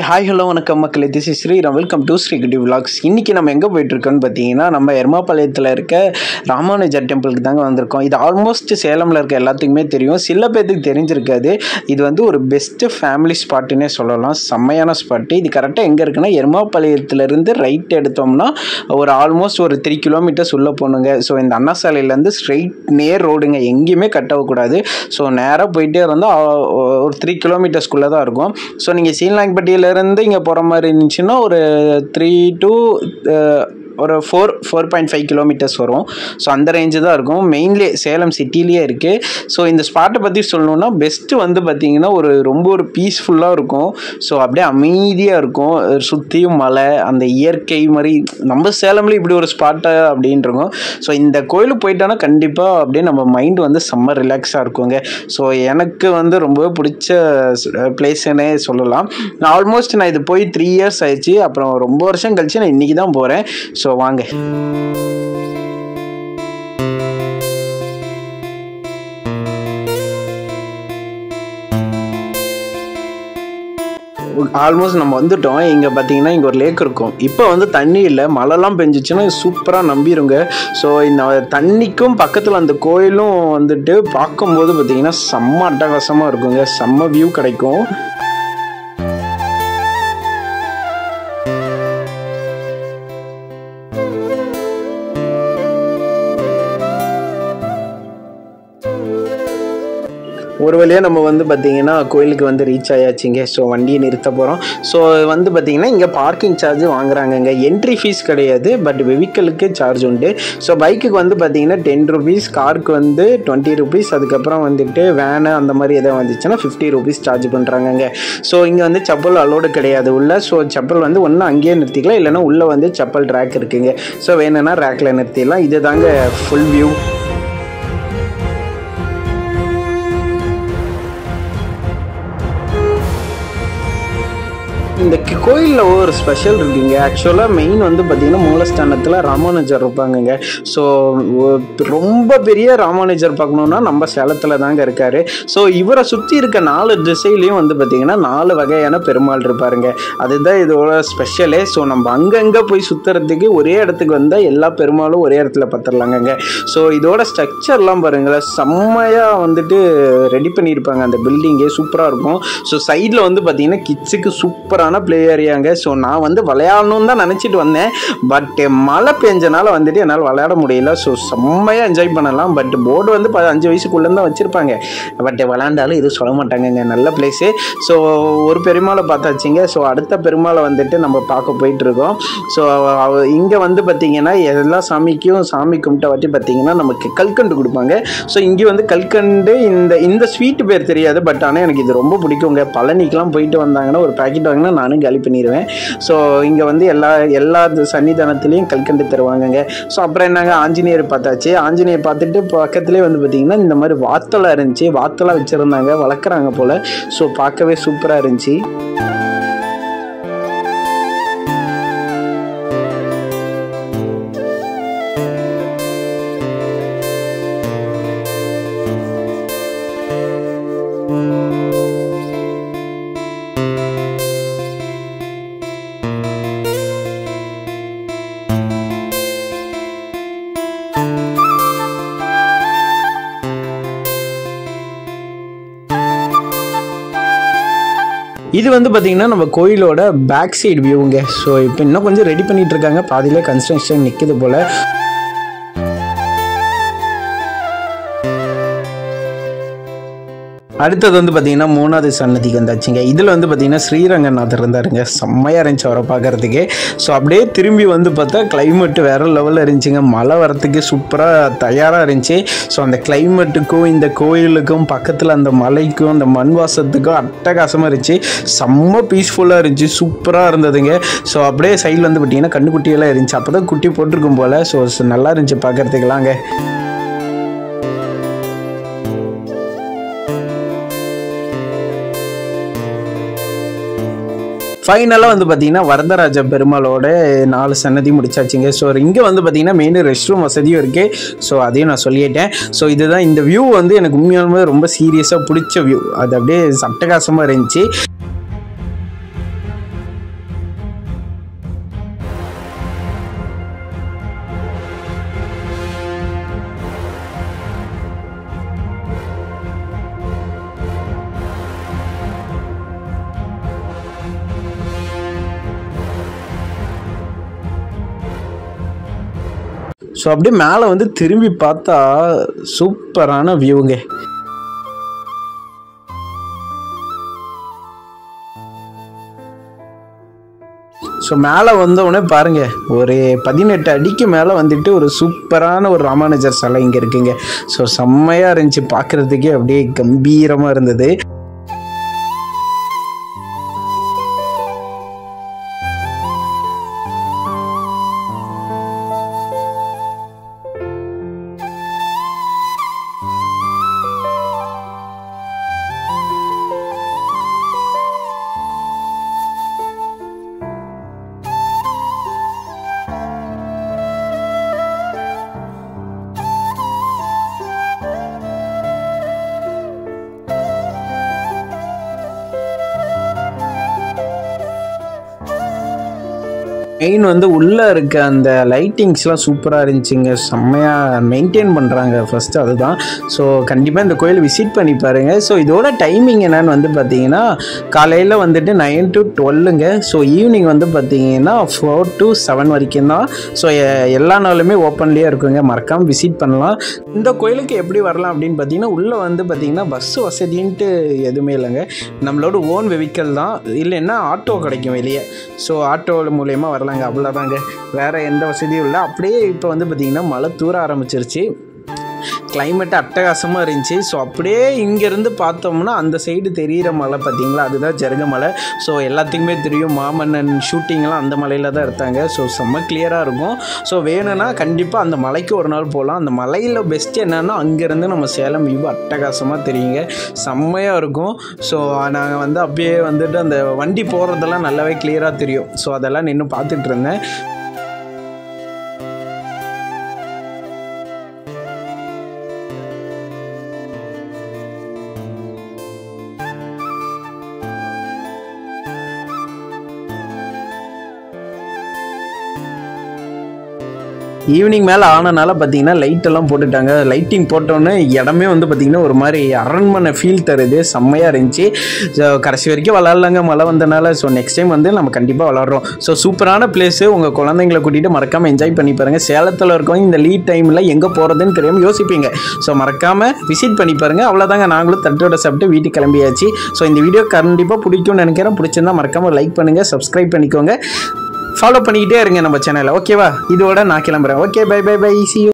Hi hello வணக்கம் மக்களே, this is Sriram. Welcome to Srikutty vlogs. இன்றைக்கி நம்ம எங்கே போயிட்டுருக்கோன்னு பார்த்தீங்கன்னா, நம்ம எர்மாபாளையத்தில் இருக்க ராமானுஜர் டெம்பிளுக்கு தாங்க வந்திருக்கோம். இது ஆல்மோஸ்ட் சேலமில் இருக்க எல்லாத்துக்குமே தெரியும், சில பேர்த்துக்கு தெரிஞ்சிருக்காது. இது வந்து ஒரு பெஸ்ட்டு ஃபேமிலி ஸ்பாட்டுன்னே சொல்லலாம், செம்மையான ஸ்பாட்டு. இது கரெக்டாக எங்கே இருக்குன்னா, எர்மாபாளையத்துலேருந்து ரைட் எடுத்தோம்னா ஒரு ஆல்மோஸ்ட் ஒரு 3 கிலோமீட்டர்ஸ் உள்ளே போகணுங்க. ஸோ இந்த அண்ணா சாலையிலேருந்து ஸ்ட்ரெயிட் நேர் ரோடுங்க, எங்கேயுமே கட் ஆகக்கூடாது. ஸோ நேராக போயிட்டே இருந்தால் ஒரு 3 கிலோமீட்டர்ஸ்குள்ளே தான் இருக்கும். ஸோ நீங்கள் சீலாங்பட்டியிலேருந்து இங்கே போகிற மாதிரி இருந்துச்சுன்னா ஒரு 3 to ஒரு 4.5 கிலோமீட்டர்ஸ் வரும். ஸோ அந்த ரேஞ்சு தான் இருக்கும். மெயின்லி சேலம் சிட்டிலேயே இருக்குது. ஸோ இந்த ஸ்பாட்டை பற்றி சொல்லணுன்னா, பெஸ்ட்டு வந்து பார்த்திங்கன்னா ரொம்ப ஒரு பீஸ்ஃபுல்லாக இருக்கும். ஸோ அப்படியே அமைதியாக இருக்கும், சுற்றியும் மலை, அந்த இயற்கை மாதிரி. நம்ம சேலம்லேயும் இப்படி ஒரு ஸ்பாட்டை அப்படின்னு இருக்கும். ஸோ இந்த கோயிலுக்கு போயிட்டோன்னா கண்டிப்பாக அப்படியே நம்ம மைண்டு வந்து செம்ம ரிலாக்ஸாக இருக்குங்க. ஸோ எனக்கு வந்து ரொம்பவே பிடிச்ச பிளேஸ்ன்னே சொல்லலாம். ஆல்மோஸ்ட் நான் இது போய் 3 years ஆயிடுச்சு. அப்புறம் ரொம்ப வருஷம் கழிச்சு நான் இன்றைக்கி தான் போகிறேன். ஸோ வாங்க. ஆல்மோஸ்ட் நம்ம வந்துட்டோம். இங்கே பார்த்தீங்கன்னா இங்கே ஒரு லேக் இருக்கும். இப்போ வந்து தண்ணி இல்லை, மழைலாம் பெஞ்சிச்சுன்னா சூப்பராக நம்பிடுங்க. ஸோ இந்த தண்ணிக்கும் பக்கத்தில் அந்த கோயிலும் வந்துட்டு பார்க்கும்போது பார்த்தீங்கன்னா செம்ம அட்டகாசமாக இருக்குங்க, செம்ம வியூ கிடைக்கும். ஒரு வழியாக நம்ம வந்து பார்த்திங்கன்னா கோயிலுக்கு வந்து ரீச் ஆயாச்சுங்க. ஸோ வண்டியை நிறுத்த போகிறோம். ஸோ வந்து பார்த்திங்கன்னா இங்கே பார்க்கிங் சார்ஜ் வாங்குறாங்கங்க. என்ட்ரி ஃபீஸ் கிடையாது, பட் வெஹிக்கிளுக்கு சார்ஜ் உண்டு. ஸோ பைக்குக்கு வந்து பார்த்திங்கன்னா 10 rupees, காருக்கு வந்து 20 rupees, அதுக்கப்புறம் வந்துட்டு வேனு அந்த மாதிரி எதாவது வந்துச்சுன்னா 50 rupees சார்ஜ் பண்ணுறாங்கங்க. ஸோ இங்கே வந்து செப்பல் அலோடு கிடையாது உள்ள. ஸோ செப்பல் வந்து ஒன்று அங்கேயே நிறுத்திக்கலாம், இல்லைன்னா உள்ளே வந்து செப்பல் ரேக் இருக்குங்க. ஸோ வேணும்னா ரேக்கில் நிறுத்திடலாம். இது தாங்க ஃபுல் வியூ. இந்த கோயிலில் ஒரு ஸ்பெஷல் இருக்குங்க. ஆக்சுவலாக மெயின் வந்து பார்த்திங்கன்னா மூலஸ்தானத்தில் ராமானுஜர் இருப்பாங்கங்க. ஸோ ரொம்ப பெரிய ராமானுஜர் பார்க்கணுன்னா நம்ம சேலத்தில் தாங்க இருக்கார். ஸோ இவரை சுற்றி இருக்க 4 திசையிலையும் வந்து பார்த்திங்கன்னா 4 வகையான பெருமாள் இருப்பாருங்க. அதுதான் இதோட ஸ்பெஷலே. ஸோ நம்ம அங்கங்கே போய் சுற்றுறதுக்கு ஒரே இடத்துக்கு வந்தால் எல்லா பெருமாளும் ஒரே இடத்துல பார்த்துடலாங்கங்க. ஸோ இதோட ஸ்ட்ரக்சர்லாம் பாருங்களேன், செம்மையாக வந்துட்டு ரெடி பண்ணியிருப்பாங்க. அந்த பில்டிங்கே சூப்பராக இருக்கும். ஸோ சைடில் வந்து பார்த்திங்கன்னா கிட்ஸுக்கு சூப்பரான ப்ளே ஏரியாங்க. ஸோ நான் வந்து விளையாடணும்னு தான் நினச்சிட்டு வந்தேன், பட் மழை பெஞ்சனால வந்துட்டு என்னால் விளையாட முடியல. ஸோ செம்மையாக என்ஜாய் பண்ணலாம். பட் போர்டு வந்து 5 வயசுக்குள்ளே தான் வச்சுருப்பாங்க, பட் விளையாண்டாலும் எதுவும் சொல்ல மாட்டாங்கங்க. நல்ல பிளேஸு. ஸோ ஒரு பெருமாளை பார்த்தாச்சுங்க. ஸோ அடுத்த பெருமாளை வந்துட்டு நம்ம பார்க்க போயிட்டுருக்கோம். ஸோ இங்கே வந்து பார்த்திங்கன்னா எல்லா சாமிக்கும் சாமி கும்பிட்ட வாட்டி பார்த்திங்கன்னா நமக்கு கல்கண்டு கொடுப்பாங்க. ஸோ இங்கே வந்து கல்கண்டு இந்த ஸ்வீட்டு பேர் தெரியாது, பட் ஆனால் எனக்கு இது ரொம்ப பிடிக்குங்க. பழனிக்கெலாம் போயிட்டு வந்தாங்கன்னா ஒரு பேக்கெட் வாங்கினா நானும் காலி பண்ணிடுவேன். ஸோ இங்கே வந்து எல்லா சன்னிதானத்துலேயும் கல்கண்டு தருவாங்கங்க. ஸோ அப்புறம் என்னங்க, ஆஞ்சநேயர் பார்த்தாச்சு. ஆஞ்சநேயர் பார்த்துட்டு பக்கத்துலேயே வந்து பார்த்திங்கன்னா இந்த மாதிரி வாத்தெல்லாம் இருந்துச்சு. வாத்தெல்லாம் வச்சுருந்தாங்க, வளர்க்குறாங்க போல். ஸோ பார்க்கவே சூப்பராக இருந்துச்சு. இது வந்து பார்த்திங்கன்னா நம்ம கோயிலோட பேக் சைடு வியூங்க. ஸோ இப்போ இன்னும் கொஞ்சம் ரெடி பண்ணிகிட்டு இருக்காங்க, பாதியிலே கன்ஸ்ட்ரக்ஷன் நிற்கிது போல். அடுத்தது வந்து பார்த்திங்கன்னா 3வது சன்னதிக்கு வந்தாச்சுங்க. இதில் வந்து பார்த்திங்கன்னா ஸ்ரீரங்கநாதர் இருந்தாருங்க. செம்மையாக இருந்துச்சு அவரை பார்க்குறதுக்கு. ஸோ அப்படியே திரும்பி வந்து பார்த்தா கிளைமேட்டு வேறு லெவலில் இருந்துச்சுங்க. மழை வரத்துக்கு சூப்பராக தயாராக இருந்துச்சு. ஸோ அந்த கிளைமேட்டுக்கும் இந்த கோயிலுக்கும் பக்கத்தில் அந்த மலைக்கும் அந்த மண் வாசத்துக்கும் அட்டகாசமாக இருந்துச்சு. செம்ம பீஸ்ஃபுல்லாக இருந்துச்சு, சூப்பராக இருந்ததுங்க. ஸோ அப்படியே சைடில் வந்து பார்த்திங்கன்னா கண்ணுக்குட்டியெல்லாம் இருந்துச்சு. அப்போ தான் குட்டி போட்டிருக்கும் போல். ஸோ நல்லா இருந்துச்சு பார்க்குறதுக்கலாங்க. ஃபைனலாக வந்து பார்த்திங்கன்னா வரதராஜ பெருமாளோட 4 சன்னதி முடிச்சாச்சுங்க. ஸோ இங்கே வந்து பார்த்திங்கன்னா மெயின் ரெஸ்ட் ரூம் வசதியும் இருக்குது. ஸோ அதையும் நான் சொல்லிட்டேன். ஸோ இதுதான் இந்த வியூ வந்து எனக்கு உண்மையாலுமே ரொம்ப சீரியஸாக பிடிச்ச வியூ. அது அப்படியே அட்டகாசமாக இருந்துச்சு. ஸோ அப்படியே மேலே வந்து திரும்பி பார்த்தா சூப்பரான வியூங்க. ஸோ மேலே வந்தவுடனே பாருங்கள், ஒரு 18 அடிக்கு மேலே வந்துட்டு ஒரு சூப்பரான ஒரு ராமானுஜர் சிலை இங்கே இருக்குங்க. ஸோ செம்மையாக இருந்துச்சு, பார்க்குறதுக்கே அப்படியே கம்பீரமாக இருந்தது. மெயின் வந்து உள்ளே இருக்க அந்த லைட்டிங்ஸ்லாம் சூப்பராக இருந்துச்சுங்க, செம்மையாக மெயின்டைன் பண்ணுறாங்க ஃபஸ்ட்டு, அதுதான். ஸோ கண்டிப்பாக இந்த கோயில் விசிட் பண்ணி பாருங்கள். ஸோ இதோட டைமிங் என்னன்னு வந்து பார்த்தீங்கன்னா காலையில் வந்துட்டு 9 to 12ங்க. ஸோ ஈவினிங் வந்து பார்த்தீங்கன்னா 4 to 7 வரைக்கும் தான். ஸோ எல்லா நாளுமே ஓப்பன்லேயே இருக்குங்க, மறக்காமல் விசிட் பண்ணலாம். இந்த கோயிலுக்கு எப்படி வரலாம் அப்படின்னு பார்த்தீங்கன்னா உள்ளே வந்து பார்த்தீங்கன்னா பஸ் வசதின்ட்டு எதுவுமே இல்லைங்க, நம்மளோட ஓன் வெஹிக்கிள் தான், இல்லைன்னா ஆட்டோ கிடைக்கும் வெளியே. ஸோ ஆட்டோ மூலயமா வரலாம், அவ்வளோதாங்க, வேறு எந்த வசதியும் இல்லை. அப்படியே இப்போ வந்து பார்த்திங்கன்னா மழை தூர ஆரம்பிச்சிருச்சு, கிளைமேட் அட்டகாசமாக இருந்துச்சு. ஸோ அப்படியே இங்கேருந்து பார்த்தோம்னா அந்த சைடு தெரிகிற மலை பார்த்திங்களா, அதுதான் ஜருக மலை. ஸோ எல்லாத்துக்குமே தெரியும், மாமன்னன் ஷூட்டிங்லாம் அந்த மலையில் தான் எடுத்தாங்க. ஸோ செம்ம கிளியராக இருக்கும். ஸோ வேணும்னா கண்டிப்பாக அந்த மலைக்கு ஒரு நாள் போகலாம். அந்த மலையில் பெஸ்ட்டு என்னென்னா அங்கேருந்து நம்ம சேலம் வியூ அட்டகாசமாக தெரியுங்க, செம்மையாக இருக்கும். ஸோ நாங்கள் வந்து அப்படியே வந்துட்டு அந்த வண்டி போகிறதெல்லாம் நல்லாவே கிளியராக தெரியும். ஸோ அதெல்லாம் நின்று பார்த்துட்டு இருந்தேன். ஈவினிங் மேலே ஆனனால பார்த்தீங்கன்னா லைட்டெல்லாம் போட்டுட்டாங்க. லைட்டிங் போட்டோன்னே இடமே வந்து பார்த்திங்கன்னா ஒரு மாதிரி அரண்மனை ஃபீல் தருது, செம்மையாக இருந்துச்சு. ஸோ கடைசி வரைக்கும் விளாட்லாங்க மழை வந்தனால. ஸோ நெக்ஸ்ட் டைம் வந்து நம்ம கண்டிப்பாக விளாட்றோம். ஸோ சூப்பரான பிளேஸு, உங்கள் குழந்தைங்களை கூட்டிகிட்டு மறக்காமல் என்ஜாய் பண்ணி பாருங்கள். சேலத்தில் இருக்கவங்க இந்த லீட் டைமில் எங்கே போகிறதுன்னு தெரியாமல் யோசிப்பீங்க. ஸோ மறக்காமல் விசிட் பண்ணி பாருங்கள். அவ்வளோதாங்க, நாங்களும் தட்டோட சாப்பிட்டு வீட்டுக்கு கிளம்பியாச்சு. ஸோ இந்த வீடியோ கண்டிப்பாக பிடிக்கும்னு நினைக்கிறேன். பிடிச்சிருந்தா மறக்காமல் லைக் பண்ணுங்கள், சப்ஸ்கிரைப் பண்ணிக்கோங்க, ஃபாலோ பண்ணிக்கிட்டே இருங்க நம்ம சேனலை. ஓகேவா? இதோட நான் கிளம்புறேன். Okay, bye bye bye, see you.